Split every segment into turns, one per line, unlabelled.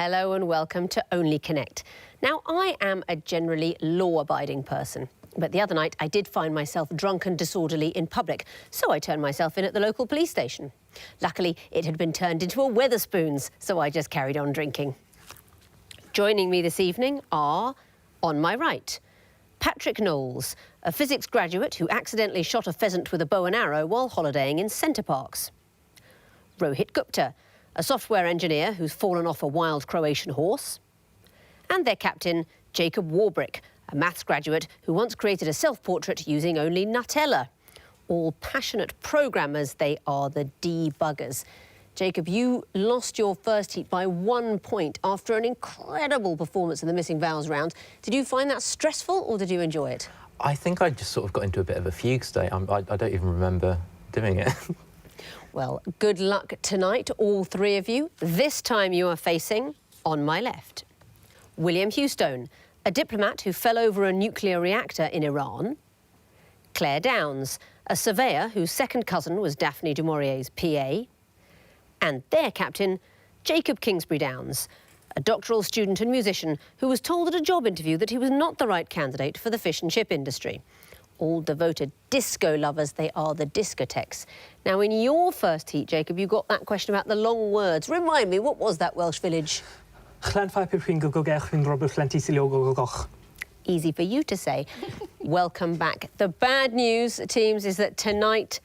Hello and welcome to Only Connect. Now, I am a generally law-abiding person, but the other night I did find myself drunk and disorderly in public, so I turned myself in at the local police station. Luckily, it had been turned into a Wetherspoons, so I just carried on drinking. Joining me this evening are, on my right, Patrick Knowles, a physics graduate who accidentally shot a pheasant with a bow and arrow while holidaying in Centre Parks. Rohit Gupta, a software engineer who's fallen off a wild Croatian horse. And their captain, Jacob Warbrick, a maths graduate who once created a self-portrait using only Nutella. All passionate programmers, they are the Debuggers. Jacob, you lost your first heat by 1 point after an incredible performance in the missing vowels round. Did you find that stressful or did you enjoy it?
I think I just sort of got into a bit of a fugue state. I don't even remember doing it.
Well, good luck tonight, all three of you. This time you are facing, on my left, William Hewstone, a diplomat who fell over a nuclear reactor in Iran. Claire Downs, a surveyor whose second cousin was Daphne du Maurier's PA. And their captain, Jacob Kingsbury Downs, a doctoral student and musician who was told at a job interview that he was not the right candidate for the fish and chip industry. All devoted disco lovers, they are the Discotheques. Now, in your first heat, Jacob, you got that question about the long words. Remind me, what was that Welsh village? Easy for you to say. Welcome back. The bad news, teams, is that tonight,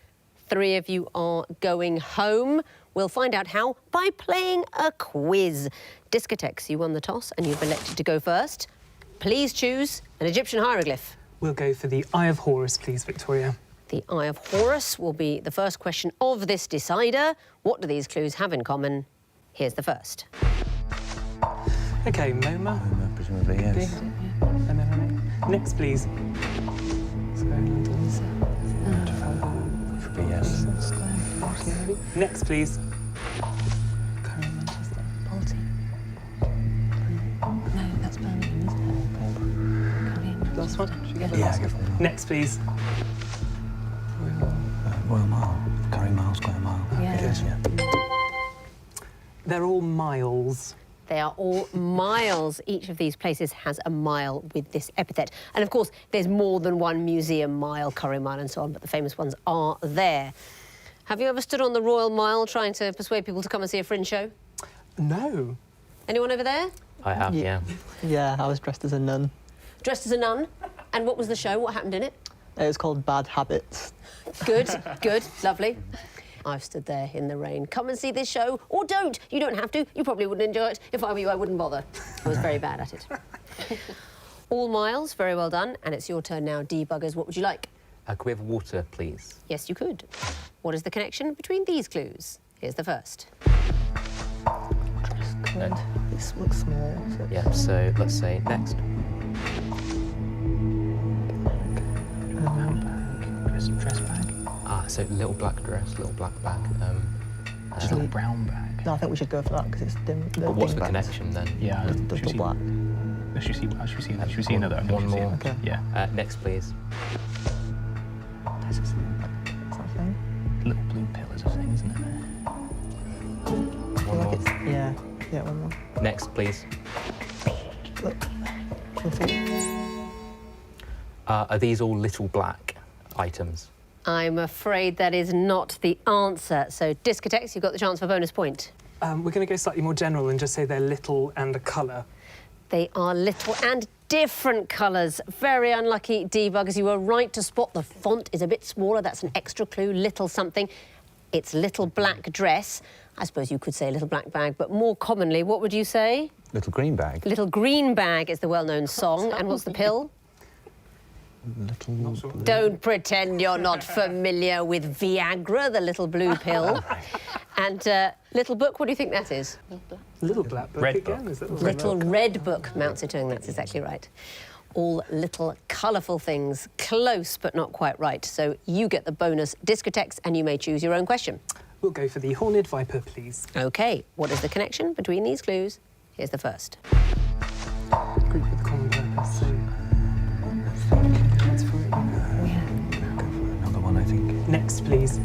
three of you are going home. We'll find out how by playing a quiz. Discotheques, you won the toss and you've elected to go first. Please choose an Egyptian hieroglyph.
We'll go for the Eye of Horus, please, Victoria.
The Eye of Horus will be the first question of this decider. What do these clues have in common? Here's the first.
OK, MoMA.
MoMA, presumably, yes.
Next, please.
Should be yes.
Next, please.
No, that's Birmingham, isn't it?
Last one.
Yeah, go for it.
Next, please.
Royal Mile. Curry Mile, Square Mile.
Yeah.
Yes, yeah.
They're all miles.
They are all miles. Each of these places has a mile with this epithet. And, of course, there's more than one museum mile, Curry Mile and so on, but the famous ones are there. Have you ever stood on the Royal Mile trying to persuade people to come and see a fringe show?
No.
Anyone over there?
I have, yeah.
Yeah, I was dressed as a nun.
Dressed as a nun? And what was the show? What happened in it?
It was called Bad Habits.
Good, good, lovely. I've stood there in the rain. Come and see this show, or don't. You don't have to. You probably wouldn't enjoy it. If I were you, I wouldn't bother. I was very bad at it. All miles, very well done. And it's your turn now, Debuggers. What would you like?
Could we have water, please?
Yes, you could. What is the connection between these clues? Here's the first.
No.
This looks small. So
Yeah, so let's say next.
Dress bag?
Ah, so little black dress, little black bag.
Just a little brown bag.
no, I think we should go for that because it's dim.
But what's the
dim bags.
connection then?
Yeah.
It's all black.
Should we see another?
One more.
Okay.
Yeah.
Next, please.
Is that a thing?
Little blue pill is a thing, isn't it?
I feel like it's... Yeah, one more.
Next, please.
Look.
Are these all little black items?
I'm afraid that is not the answer. So, Discotheques, you've got the chance for bonus point.
We're going to go slightly more general and just say they're little and a colour.
They are little and different colours. Very unlucky, Debuggers. You were right to spot the font is a bit smaller. That's an extra clue, little something. It's little black dress. I suppose you could say little black bag, but more commonly, what would you say?
Little green bag.
Little green bag is the well-known song. And what's the pill?
Little...
Don't pretend you're not familiar with Viagra, the little blue pill. And little book, what do you think that is?
Little black book
Red
again,
book.
is it?
Little red book, Mount Zedong, that's exactly right. All little colourful things, close but not quite right. So you get the bonus Discotheques and you may choose your own question.
We'll go for the Horned Viper, please.
OK, what is the connection between these clues? Here's the first.
Group with common purpose, so... That's for it.
Go for another one, I think.
Next, please.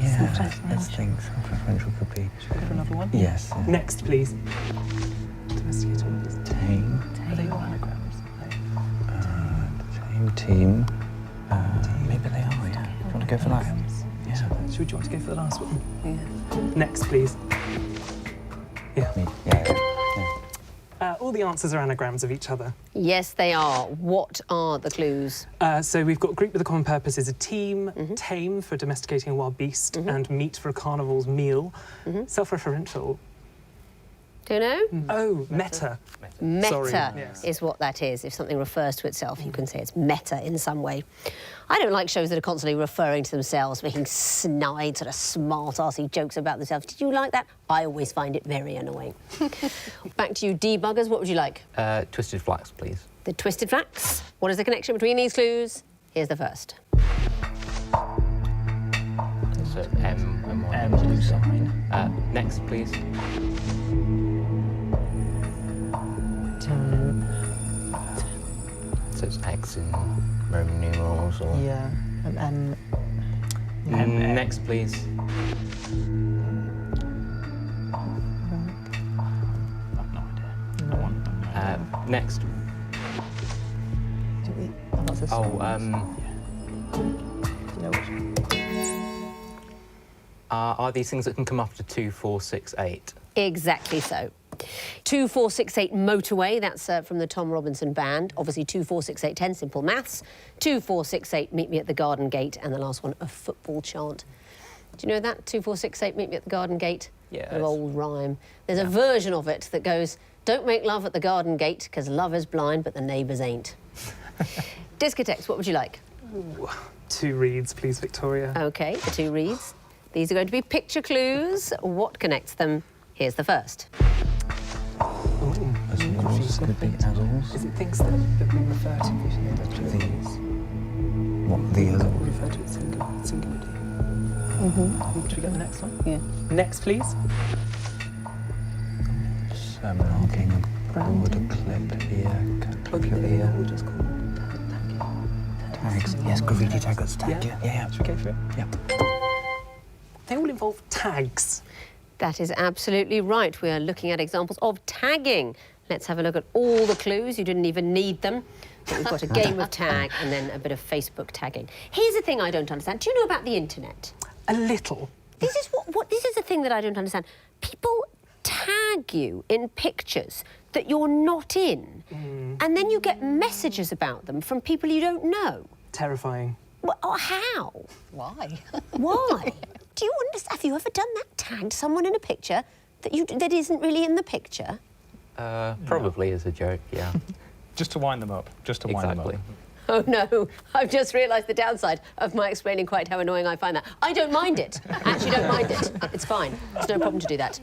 Yeah. Let's think. Self-referential could be.
Should we go for another one?
Yes.
Next, please. Domesticate all these.
Tame.
Are they all anagrams?
Tame team. Maybe they are. Yeah. Do you want to go for that? Yeah.
Should you want to go for the last one?
Yeah.
Next, please. Yeah.
Yeah.
All the answers are anagrams of each other.
Yes, they are. What are the clues?
So we've got group with a common purpose is a team, tame for domesticating a wild beast, and meat for a carnival's meal. Self-referential.
Do you know?
Oh, meta.
Meta
Sorry, yes.
is what that is. If something refers to itself, you can say it's meta in some way. I don't like shows that are constantly referring to themselves, making snide, sort of smart-arsey jokes about themselves. Did you like that? I always find it very annoying. Back to you, Debuggers. What would you like?
Twisted Flax, please.
The Twisted Flax. What is the connection between these clues? Here's the first.
So M and one.
M, blue sign.
Next, please. So it's X in Roman numerals or...
Yeah.
Next, please.
I've no idea. No one.
Next.
What's this?
Oh,
Do you know which?
are these things that can come after 2, 4, 6, 8?
Exactly so. 2468 Motorway, that's from the Tom Robinson Band. Obviously 246810, simple maths. 2468 Meet Me at the Garden Gate, and the last one, a football chant. Do you know that? 2468 Meet Me at the Garden Gate?
Yeah.
An old rhyme. There's a version of it that goes, don't make love at the garden gate, because love is blind, but the neighbours ain't. Discotheques, what would you like?
Ooh, 2 reads, please, Victoria.
OK, the 2 reads. These are going to be picture clues. What connects them? Here's the first.
As walls could be as walls.
Is it things that we refer to usually?
These. What the other?
We refer to it singularly. Should we get the next one?
Yeah.
Next, please.
Marking wood, a clip here, clip your ear.
We'll just call it
Tags. Yes, graffiti tag. That's tag.
Yeah.
Yeah.
Should we go for it?
Yeah.
They all involve tags.
That is absolutely right. We are looking at examples of tagging. Let's have a look at all the clues. You didn't even need them. But we've got a game of tag and then a bit of Facebook tagging. Here's the thing I don't understand. Do you know about the internet?
A little.
This is this is the thing that I don't understand. People tag you in pictures that you're not in, and then you get messages about them from people you don't know.
Terrifying.
Well, how?
Why?
Why? Do you understand? Have you ever done that? Tagged someone in a picture that isn't really in the picture?
Probably as a joke, yeah.
Just to wind them up. Just to wind them
Exactly.
up.
Oh no, I've just realised the downside of my explaining quite how annoying I find that. I don't mind it. Actually don't mind it. It's fine. It's no problem to do that.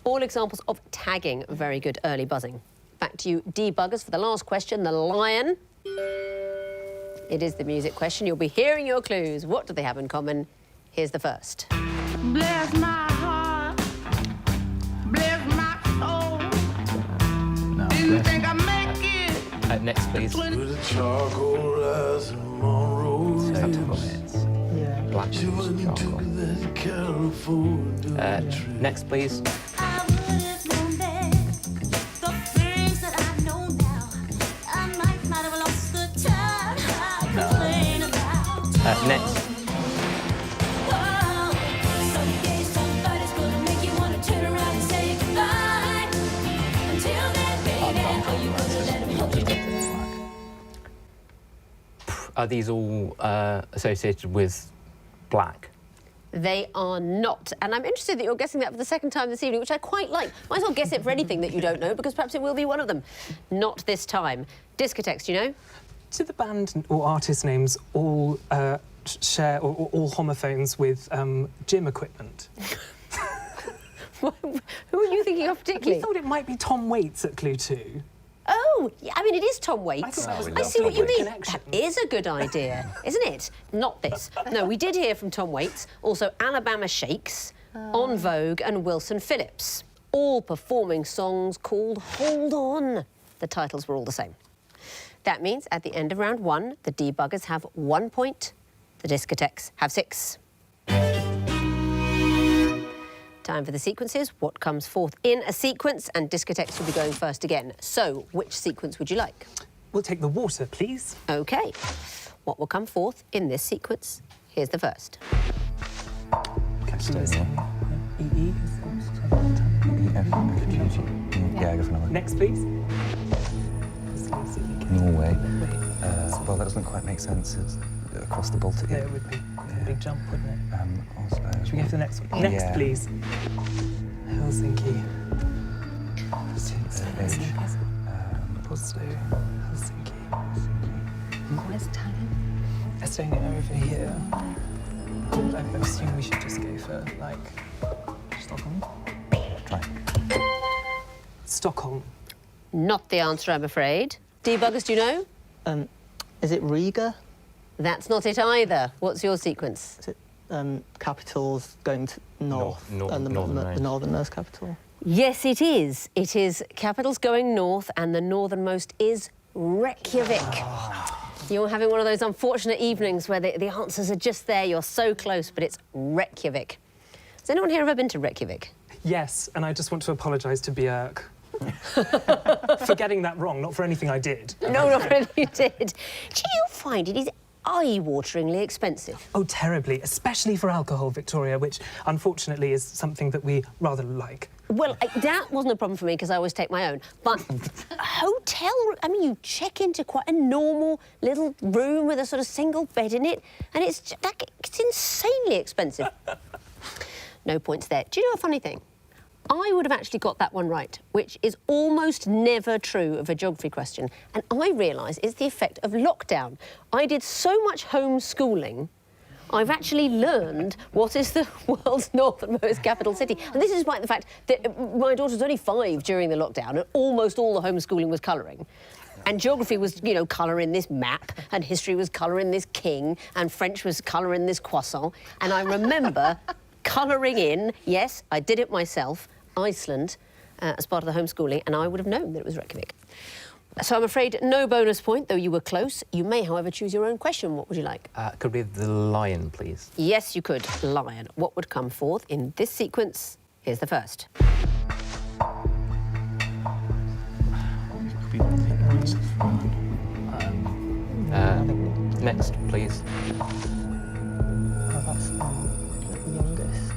All examples of tagging, very good early buzzing. Back to you, Debuggers, for the last question, the lion. It is the music question. You'll be hearing your clues. What do they have in common? Here's the first.
Bless my heart, bless my soul.
No,
Do you
bless
think
me.
I make it?
Next, please.
With a charcoal rising Monroe
It's
Yeah.
black
She went to
charcoal.
that California trip.
Next, please.
I wouldn't know back the things that I know now. I might have lost the time I complain about.
Next.
Oh, someday somebody's gonna make you wanna turn around and say goodbye. Until then, baby, are you gonna let him hold you?
Are these all associated with black?
They are not. And I'm interested that you're guessing that for the second time this evening, which I quite like. Might as well guess it for anything that you don't know, because perhaps it will be one of them. Not this time. Discotheques, do you know?
Do the band or artist names all share or all homophones with gym equipment?
Who are you thinking of
We
particularly?
thought it might be Tom Waits at Clue 2.
Oh, yeah, I mean, it is Tom Waits.
I thought that was
I see what you mean.
connection.
That is a good idea, isn't it? Not this. No, we did hear from Tom Waits, also Alabama Shakes, On Vogue and Wilson Phillips, all performing songs called Hold On. The titles were all the same. That means at the end of round 1, the Debuggers have 1 point, the Discotheques have 6. Time for the sequences. What comes forth in a sequence? And Discotheques will be going first again. So, which sequence would you like?
We'll take the water, please.
OK. What will come forth in this sequence? Here's the first.
Castalia.
EE.
Yeah, go for another.
Next, please.
Norway. Well, that doesn't quite make sense. It's across the Baltic.
Yeah, it would be. A big jump, wouldn't it?
Oslo.
Should we go for the next one? Next,
Yeah.
please. Helsinki. Oslo. Helsinki.
Where's Tallinn?
Estonia over here. I assume we should just go for, like, Stockholm.
Try.
Stockholm.
Not the answer, I'm afraid. Debuggers, do you know?
Is it Riga?
That's not it either. What's your sequence?
Is it capitals going to north and the
northernmost.
northernmost capital?
Yes, it is. It is capitals going north, and the northernmost is Reykjavik. You're having one of those unfortunate evenings where the answers are just there. You're so close, but it's Reykjavik. Has anyone here ever been to Reykjavik?
Yes, and I just want to apologise to Björk for getting that wrong, not for anything I did.
No, not really you did. Do you find it is eye-wateringly expensive?
Oh, terribly, especially for alcohol, Victoria, which unfortunately is something that we rather like.
Well, that wasn't a problem for me because I always take my own. But hotel, I mean, you check into quite a normal little room with a sort of single bed in it, and it's insanely expensive. No points there. Do you know a funny thing? I would have actually got that one right, which is almost never true of a geography question. And I realise it's the effect of lockdown. I did so much homeschooling, I've actually learned what is the world's northernmost capital city. And this is despite the fact that my daughter was only 5 during the lockdown and almost all the homeschooling was colouring. And geography was, you know, colouring this map, and history was colouring this king, and French was colouring this croissant. And I remember colouring in, yes, I did it myself, Iceland, as part of the homeschooling, and I would have known that it was Reykjavik. So I'm afraid no bonus point, though you were close. You may, however, choose your own question. What would you like?
Could be the lion, please.
Yes, you could. Lion. What would come forth in this sequence? Here's the first.
Next, please.
Oh, that's the youngest.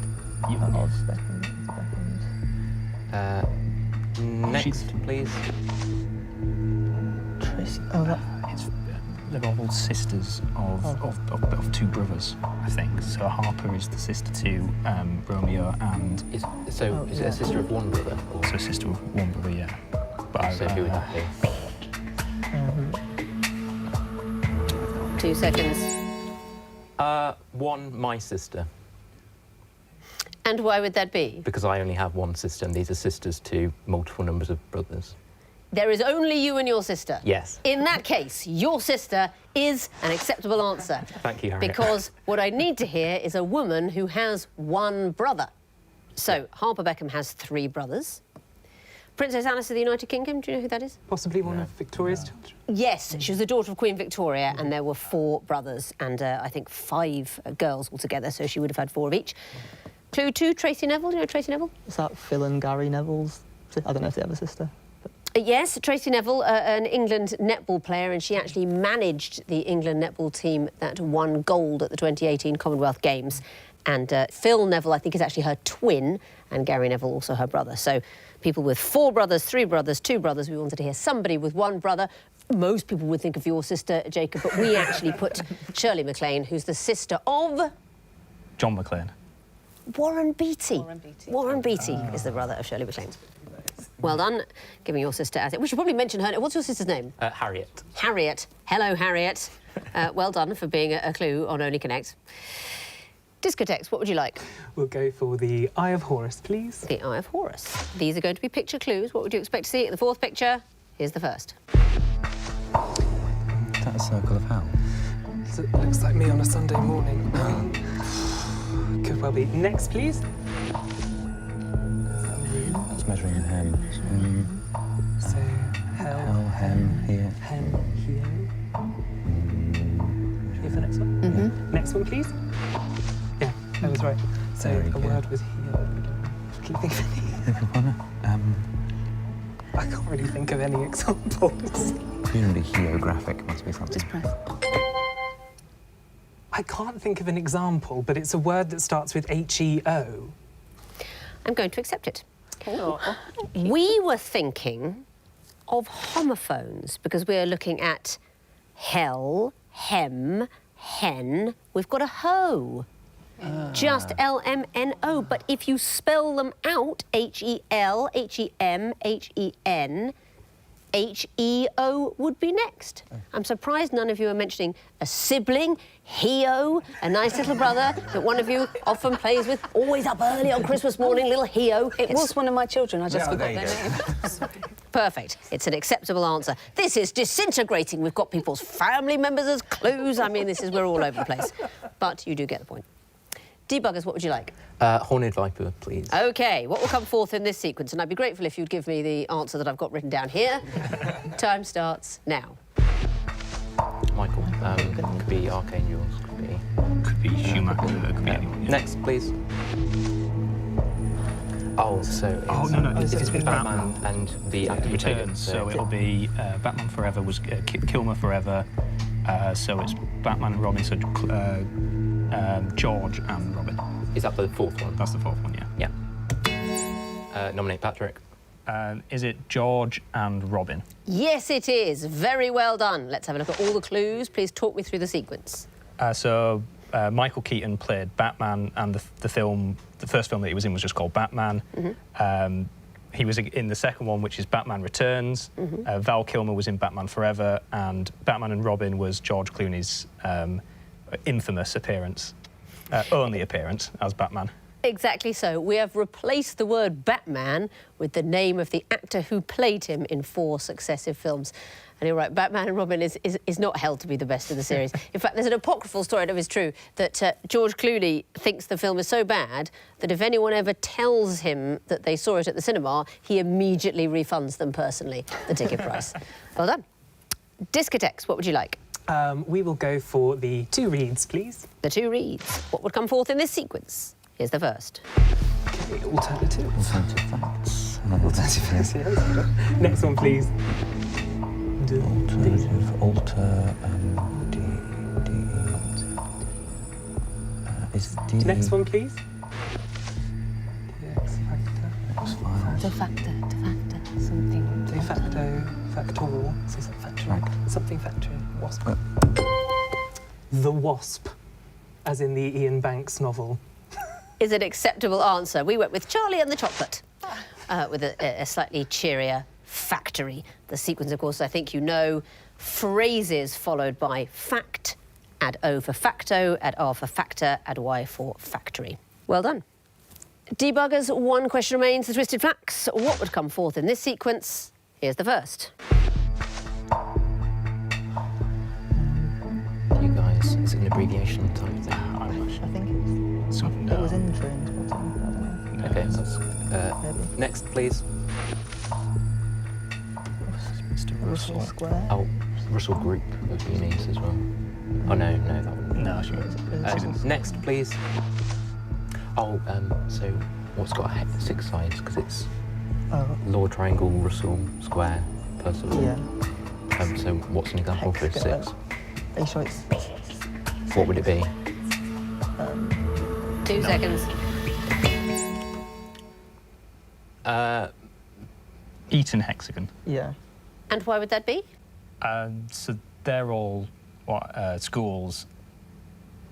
Next, please.
Tracy. Oh, that.
They're all sisters of two brothers, I think. So Harper is the sister to Romeo, and
Is it a sister of one brother? Or
also a sister of one brother, yeah. But
so who would that be?
2 seconds.
One, my sister.
And why would that be?
Because I only have one sister, and these are sisters to multiple numbers of brothers.
There is only you and your sister.
Yes.
In that case, your sister is an acceptable answer.
Thank you, Harriet.
Because what I need to hear is a woman who has one brother. So, Harper Beckham has 3 brothers. Princess Alice of the United Kingdom, do you know who that is?
Possibly one of Victoria's children.
Yes, she was the daughter of Queen Victoria, and there were 4 brothers, and I think 5 girls altogether, so she would have had 4 of each. Clue 2, Tracy Neville. Do you know Tracy Neville?
Is that Phil and Gary Neville's? I don't know if they have a sister.
Yes, Tracy Neville, an England netball player, and she actually managed the England netball team that won gold at the 2018 Commonwealth Games. And Phil Neville, I think, is actually her twin, and Gary Neville also her brother. So people with 4 brothers, 3 brothers, 2 brothers. We wanted to hear somebody with 1 brother. Most people would think of your sister, Jacob, but we actually put Shirley MacLaine, who's the sister of
John McClane.
Warren Beatty. Warren Beatty is the brother of Shirley MacLaine. Well done, giving your sister as it. We should probably mention her. What's your sister's name?
Harriet.
Harriet. Hello, Harriet. Well done for being a clue on Only Connect. Discotheques, what would you like?
We'll go for the Eye of Horus, please.
The Eye of Horus. These are going to be picture clues. What would you expect to see at the 4th picture? Here's the first.
Is that a circle of hell?
So it looks like me on a Sunday morning. Could well be. Next, please.
That's measuring in hem.
So, hell.
Hell, hem, here.
Hem, here. Here's the next one. Next one, please. Yeah, that was right. So
Very
a
good.
word was here. Can you think of any? I can't really think of any examples.
Presumably geographic must be something.
Just press.
I can't think of an example, but it's a word that starts with H-E-O.
I'm going to accept it. We were thinking of homophones because we're looking at hell, hem, hen. We've got a ho. Just L-M-N-O. But if you spell them out, H-E-L, H-E-M, H-E-N, H-E-O would be next. I'm surprised none of you are mentioning a sibling, Heo, a nice little brother that one of you often plays with, always up early on Christmas morning, little Heo.
It was one of my children, I just forgot their name.
Perfect. It's an acceptable answer. This is disintegrating. We've got people's family members as clues. I mean, we're all over the place. But you do get the point. Debuggers, what would you like?
Horned viper, please.
OK, what will come forth in this sequence? And I'd be grateful if you'd give me the answer that I've got written down here. Time starts now.
Michael, could be archangels,
Could be Schumacher, could be anyone. Yeah.
Next, please. Oh, so it's...
Oh, no, it's
Batman and the actor who played it.
Returns, so it'll be Batman Forever was Kilmer Forever, so it's Batman and Robin, so George and Robin.
Is that the fourth one?
That's the fourth one, yeah.
Yeah. Nominate Patrick.
Is it George and Robin?
Yes, it is. Very well done. Let's have a look at all the clues. Please talk me through the sequence.
So Michael Keaton played Batman, and the first film that he was in was just called Batman. He was in the second one, which is Batman Returns. Val Kilmer was in Batman Forever, and Batman and Robin was George Clooney's infamous appearance, only appearance as Batman.
Exactly so. We have replaced the word Batman with the name of the actor who played him in 4 successive films. And you're right, Batman and Robin is not held to be the best of the series. In fact, there's an apocryphal story, I don't know if it's true, that George Clooney thinks the film is so bad that if anyone ever tells him that they saw it at the cinema, he immediately refunds them personally the ticket price. Well done. Discotheques, what would you like?
We will go for the 2 reads, please.
The 2 reads. What would come forth in this sequence? Here's the first.
Okay, alternative.
Alternative facts.
Alternative facts, yeah. Next one, please.
Alternative, alter, is D...
Next one, please. X factor.
X files.
De facto, something.
De facto, factor. So something factory. Wasp. The Wasp, as in the Ian Banks novel.
Is an acceptable answer. We went with Charlie and the Chocolate, with a slightly cheerier factory. The sequence, of course, I think you know, phrases followed by fact, add O for facto, add R for factor, add Y for factory. Well done. Debuggers, 1 question remains, the twisted facts. What would come forth in this sequence? Here's the first.
You guys, is it an abbreviation type thing?
I think it was.
Something.
It was in Trains, wasn't it? I don't know.
Okay, that's... next, please.
Mr.
Russell Square.
Oh, Russell Group of unis as well. Oh, no, that one.
No, she wasn't.
Next, please. Oh, so what's got 6 sides? Because it's Law Triangle, Russell Square, Percival.
Yeah.
So what's an example for 6?
Are you sure it's...
What would it be?
2 seconds.
Eton hexagon.
Yeah.
And why would that be?
So they're all schools,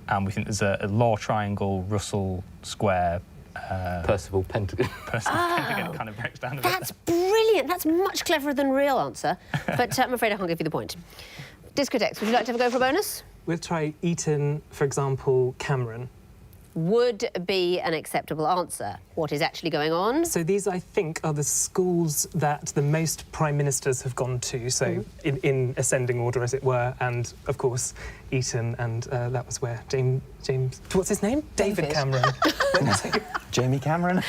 and we think there's a law triangle, Russell Square,
Percival Pentagon.
Pentagon kind of breaks down a bit.
That's brilliant. That's much cleverer than real answer. But I'm afraid I can't give you the point. Discotheques, would you like to have a go for a bonus?
We'll try Eton, for example, Cameron.
Would be an acceptable answer. What is actually going on?
So these, I think, are the schools that the most prime ministers have gone to, so in ascending order, as it were, and, of course, Eton, and that was where James... What's his name? David Cameron.
Jamie Cameron.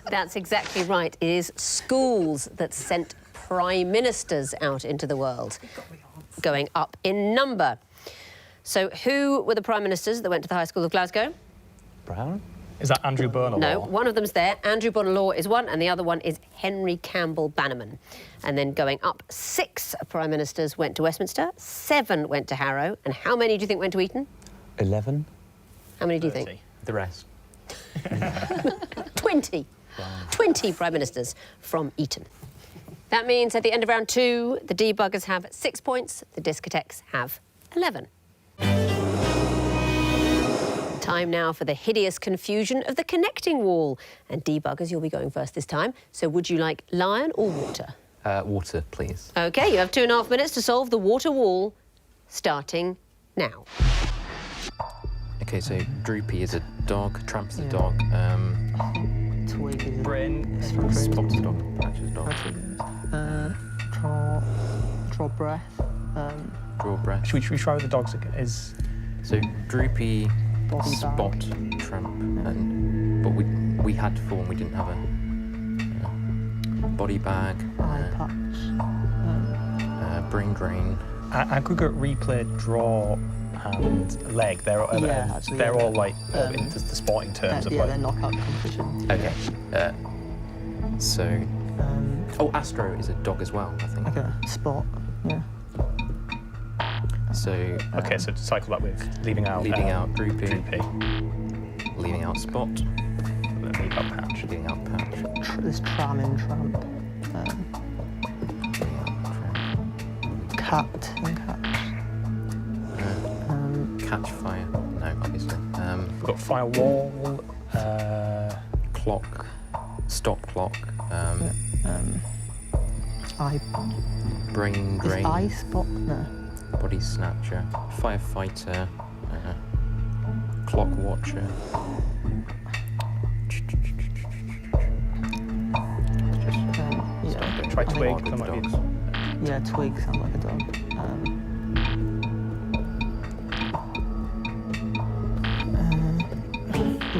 That's exactly right. It is schools that sent prime ministers out into the world, going up in number. So who were the prime ministers that went to the High School of Glasgow?
Brown?
Is that Andrew Burnell?
No, one of them's there. Andrew Bonar is one, and the other one is Henry Campbell Bannerman. And then going up, 6 Prime Ministers went to Westminster, 7 went to Harrow, and how many do you think went to Eton?
11.
How many do you think?
The rest.
20. Wow. 20 Prime Ministers from Eton. That means at the end of round 2, the Debuggers have 6 points, the Discotheques have 11. Time now for the hideous confusion of the connecting wall. And Debuggers, you'll be going first this time. So would you like lion or water?
Water, please.
OK, you have 2.5 minutes to solve the water wall, starting now.
OK, so Droopy is a dog, Tramp is a dog,
Twig is
Bryn.
Spot's a dog, Patch is a dog.
draw breath.
Draw breath.
Should we try with the dogs again?
So Droopy,
Body
Spot,
bag.
Tramp, and but we had 4 and we didn't have a body bag.
Eye patch.
Brain drain.
Aggregate, replay, draw, and leg. They're all like in the sporting terms of
yeah,
like.
they're knockout competition.
Okay. So. Oh, Astro is a dog as well, I think.
Okay, spot. Yeah.
So.
Okay, so cycle that with leaving out
Droopy. Leaving out Spot.
Leaving out Patch.
Leaving out Patch.
This tram in Tramp.
Leaving out Tramp.
Cat and catch.
Catch fire. No, obviously.
We've got firewall.
Clock. Stop clock.
Eye.
Brain
Is
drain.
eye spot? No.
Body snatcher. Firefighter. Clock watcher.
Yeah.
Try twig.
With
That might be.
dogs.
Yeah, twig sounds like a dog.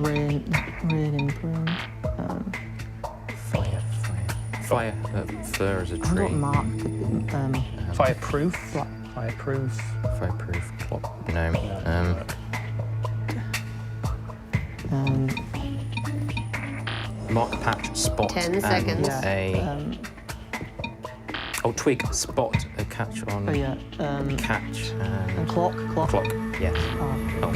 Rain in broom.
Fire. Fur is a
I've
tree.
got marked.
Fireproof.
Black.
Fireproof.
Fireproof clock. No. Mark, Patch, Spot.
10 seconds.
Twig, Spot, a catch on.
Oh yeah.
Catch.
And clock.
Clock. Yes.
Mark.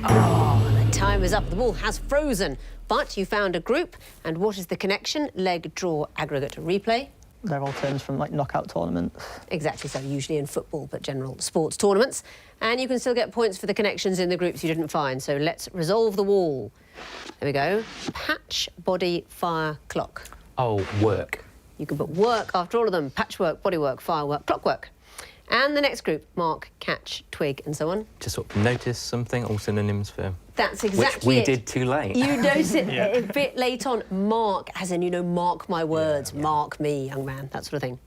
Oh, the time is up. The ball has frozen. But you found a group. And what is the connection? Leg, draw, aggregate, replay.
They're all terms from like knockout tournaments.
Exactly so, usually in football, but general sports tournaments. And you can still get points for the connections in the groups you didn't find. So let's resolve the wall. There we go. Patch, body, fire, clock.
Oh, work.
You can put work after all of them. Patchwork, bodywork, firework, clockwork. And the next group, mark, catch, twig, and so on.
To sort of notice something, all synonyms for.
That's exactly
Which we
it.
did too late.
You notice it a bit late on. Mark, as in, mark my words, mark me, young man, that sort of thing.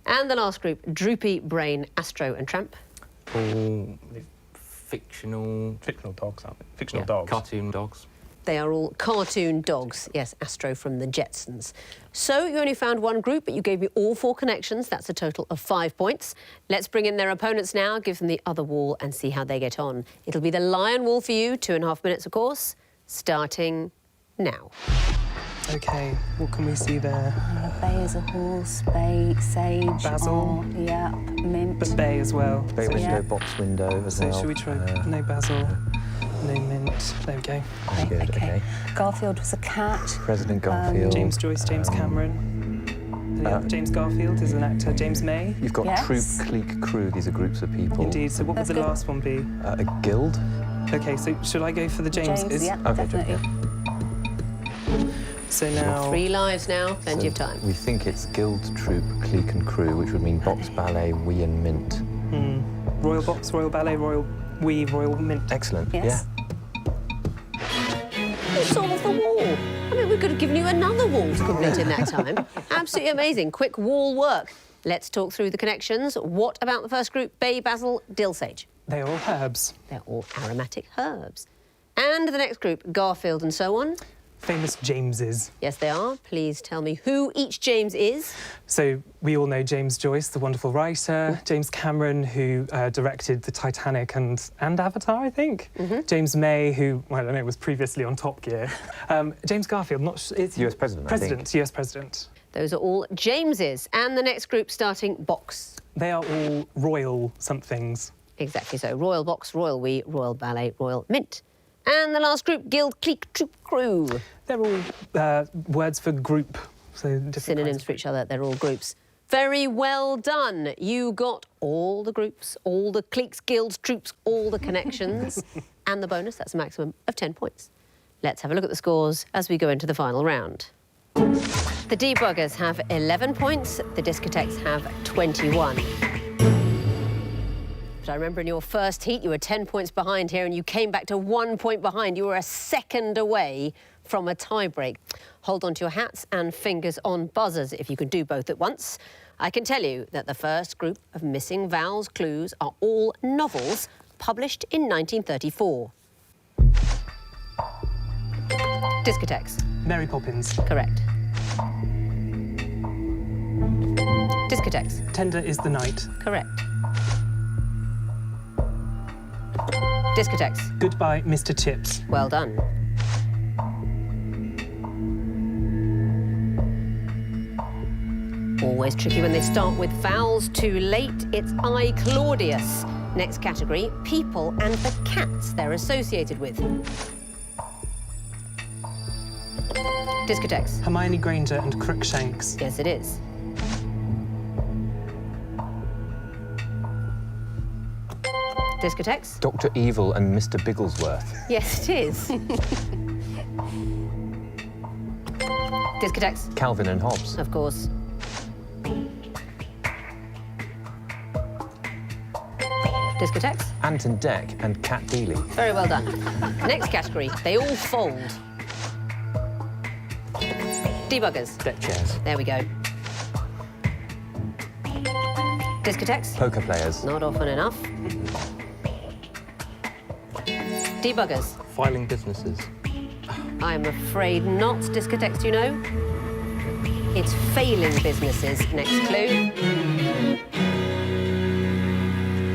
And the last group, Droopy, Brain, Astro, and Tramp.
All fictional
dogs, aren't they? Fictional dogs.
Cartoon dogs.
They are all cartoon dogs. Yes, Astro from the Jetsons. So you only found one group, but you gave me all 4 connections. That's a total of 5 points. Let's bring in their opponents now, give them the other wall and see how they get on. It'll be the lion wall for you, 2.5 minutes, of course, starting now.
OK, what can we see there?
Bay is a horse, bay, sage,
Basil.
yeah, mint.
But bay as well.
Bay window,
yeah.
box window as
So
well.
should we try no basil, no mint? There we go.
Good, okay.
Garfield was a cat.
President Garfield.
James Joyce, James Cameron. James Garfield is an actor. James May.
You've got
Yes.
troop, clique, crew. These are groups of people.
Indeed. So what would
That's
the
good.
last one be?
A guild.
OK, so should I go for the Jameses?
James, yeah,
Okay,
definitely.
So now...
3 lives now, plenty of time.
We think it's guild, troop, clique and crew, which would mean box, ballet, wee and mint.
Royal Box, Royal Ballet, Royal Wee, Royal Mint.
Excellent,
Yes.
You solved the wall. I mean, we could have given you another wall to complete in that time. Absolutely amazing. Quick wall work. Let's talk through the connections. What about the first group? Bay, basil, dill, sage.
They're all herbs.
They're all aromatic herbs. And the next group, Garfield and so on.
famous Jameses.
Yes, they are. Please tell me who each James is.
So we all know James Joyce, the wonderful writer, James Cameron, who directed the Titanic and Avatar, I think. James May, who, well, I don't know, was previously on Top Gear. James Garfield, it's
US president, I think.
US president.
Those are all Jameses. And the next group starting box.
They are all royal somethings.
Exactly so. Royal box, royal we, royal ballet, royal mint. And the last group, guild, clique, troop, crew.
They're all words for group, so different
Synonyms for each other, they're all groups. Very well done. You got all the groups, all the cliques, guilds, troops, all the connections. And the bonus, that's a maximum of 10 points. Let's have a look at the scores as we go into the final round. The Debuggers have 11 points, the Discotheques have 21. But I remember in your first heat, you were 10 points behind here and you came back to 1 point behind. You were a second away from a tie-break. Hold on to your hats and fingers on buzzers if you can do both at once. I can tell you that the first group of missing vowels clues are all novels published in 1934. Discotheques.
Mary Poppins.
Correct. Discotheques.
Tender is the night.
Correct. Discotheques.
Goodbye, Mr. Chips.
Well done. Always tricky when they start with vowels too late. It's I, Claudius. Next category, people and the cats they're associated with. Discotheques.
Hermione Granger and Crookshanks.
Yes, it is. Discotheques.
Dr. Evil and Mr. Bigglesworth.
Yes, it is. Discotheques.
Calvin and Hobbes.
Of course. Discotheques.
Ant and Dec and Cat Dealey.
Very well done. Next category, they all fold. Debuggers.
Deck chairs.
There we go. Discotheques.
Poker players.
Not often enough. Debuggers.
Filing businesses.
I'm afraid not. Discotheques, do you know? It's failing businesses. Next clue.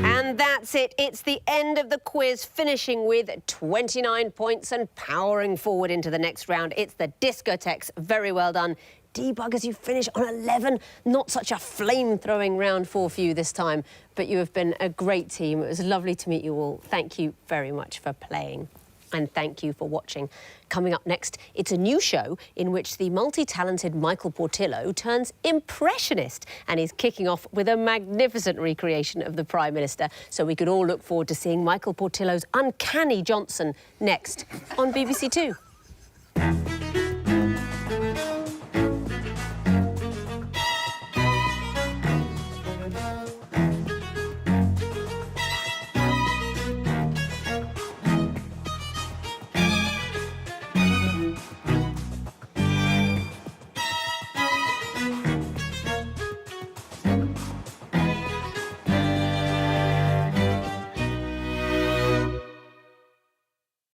And that's it. It's the end of the quiz, finishing with 29 points and powering forward into the next round. It's the Discotheques. Very well done. Debuggers, you finish on 11. Not such a flame-throwing round for you this time, but you have been a great team. It was lovely to meet you all. Thank you very much for playing. And thank you for watching. Coming up next, it's a new show in which the multi-talented Michael Portillo turns impressionist and is kicking off with a magnificent recreation of the Prime Minister. So we could all look forward to seeing Michael Portillo's Uncanny Johnson next on BBC Two.